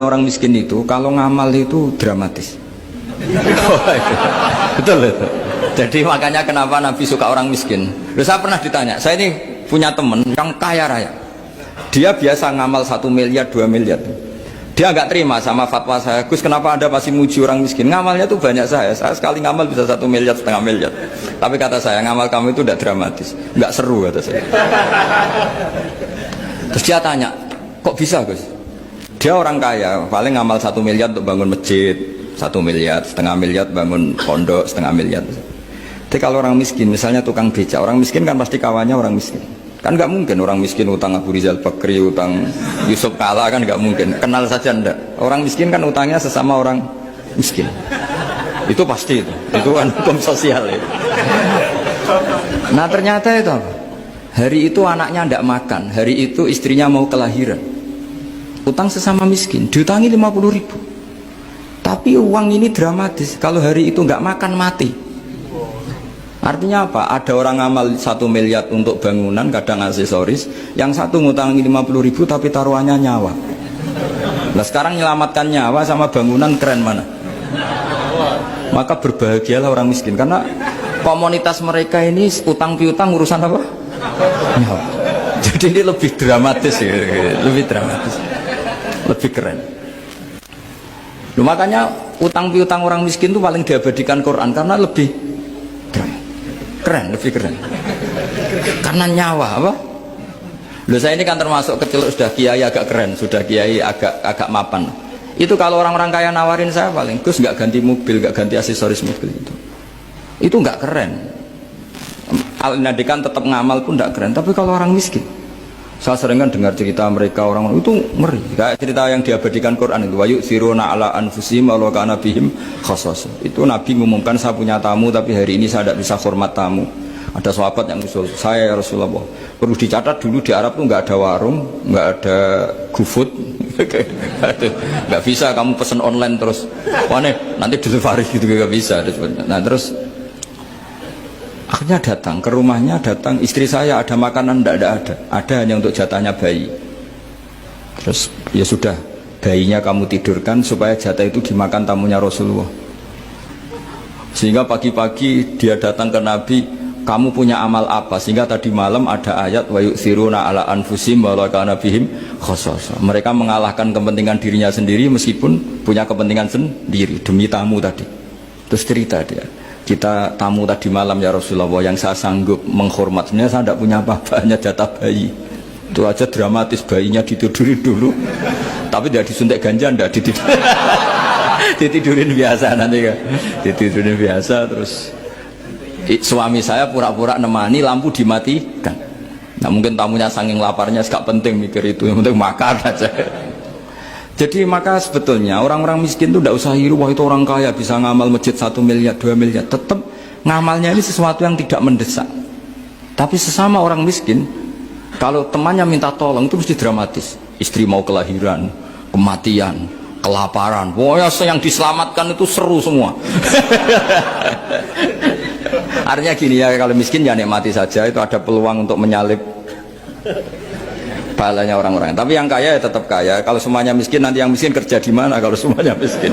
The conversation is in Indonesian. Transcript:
Orang miskin itu kalau ngamal itu dramatis. Betul itu. Jadi makanya kenapa Nabi suka orang miskin. Lalu saya pernah ditanya, saya ini punya teman yang kaya raya. Dia biasa ngamal 1 miliar, 2 miliar. Dia nggak terima sama fatwa saya, Gus kenapa Anda masih muji orang miskin? Ngamalnya tuh banyak saya sekali ngamal bisa 1 miliar, setengah miliar. Tapi kata saya, ngamal kamu itu tidak dramatis, nggak seru kata saya. Terus dia tanya, kok bisa Gus? Dia orang kaya, paling ngamal 1 miliar untuk bangun masjid, 1 miliar, setengah miliar bangun pondok, setengah miliar. Tapi kalau orang miskin, misalnya tukang becak, orang miskin kan pasti kawannya orang miskin. Kan nggak mungkin orang miskin utang Abu Rizal Bakri, utang Yusuf Kala, kan nggak mungkin. Kenal saja ndak. Orang miskin kan utangnya sesama orang miskin. Itu pasti itu kan hukum sosial itu. Nah ternyata itu hari itu anaknya ndak makan, hari itu istrinya mau kelahiran. Utang sesama miskin, diutangi 50.000. Tapi uang ini dramatis. Kalau hari itu nggak makan mati. Artinya apa? Ada orang amal 1 miliar untuk bangunan, kadang aksesoris, yang satu ngutangi 50.000 tapi taruhannya nyawa. Nah sekarang menyelamatkan nyawa sama bangunan keren mana? Maka berbahagialah orang miskin karena komunitas mereka ini utang piutang urusan apa? Nyawa. Jadi ini lebih dramatis ya, lebih dramatis, lebih keren. Loh, makanya utang piutang orang miskin itu paling diabadikan Quran karena lebih keren, lebih keren. Karena nyawa apa? Loh saya ini kan termasuk kecil sudah kiai agak keren, sudah kiai agak mapan. Itu kalau orang-orang kaya nawarin saya paling, Gus nggak ganti mobil, nggak ganti aksesoris mobil itu nggak keren. Al-Nadikan tetap ngamal pun nggak keren. Tapi kalau orang miskin, saya sering kan dengar cerita mereka orang itu ngeri. Kayak cerita yang diabadikan Quran itu, wa yu'thiruna ala anfusihim walau kana bihim khassasah. Itu Nabi mengumumkan saya punya tamu tapi hari ini saya tidak bisa hormat tamu. Ada sahabat yang usul, saya ya Rasulullah, perlu dicatat dulu di Arab tuh nggak ada warung, nggak ada GoFood, nggak bisa kamu pesen online terus, mana nanti delivery gitu nggak bisa. Nah terus akhirnya datang ke rumahnya, datang istri saya ada makanan tidak ada hanya untuk jatahnya bayi. Terus ya sudah, bayinya kamu tidurkan supaya jatah itu dimakan tamunya Rasulullah. Sehingga pagi-pagi dia datang ke Nabi, kamu punya amal apa? Sehingga tadi malam ada ayat wa yu'thiruna ala anfusihim walau kana bihim khassasah. Mereka mengalahkan kepentingan dirinya sendiri meskipun punya kepentingan sendiri demi tamu tadi. Terus cerita dia, kita tamu tadi malam ya Rasulullah, yang saya sanggup menghormat, sebenarnya saya tidak punya apa-apa, hanya jatah bayi. Itu aja dramatis, bayinya ditidurin dulu tapi tidak disuntik ganja, tidak ditidurin. Ditidurin biasa nanti kan, ditidurin biasa. Terus suami saya pura-pura nemani, lampu dimatikan. Nah mungkin tamunya saking laparnya gak penting mikir itu, yang penting makan aja. Jadi maka sebetulnya orang-orang miskin itu tidak usah hiru, wah itu orang kaya bisa ngamal masjid 1 miliar, 2 miliar. Tetap ngamalnya ini sesuatu yang tidak mendesak. Tapi sesama orang miskin, kalau temannya minta tolong itu mesti dramatis. Istri mau kelahiran, kematian, kelaparan. Wah yang diselamatkan itu seru semua. Artinya gini ya, kalau miskin ya nikmati saja, itu ada peluang untuk menyalip pahalanya orang-orang. Tapi yang kaya ya tetap kaya. Kalau semuanya miskin, nanti yang miskin kerja di mana kalau semuanya miskin?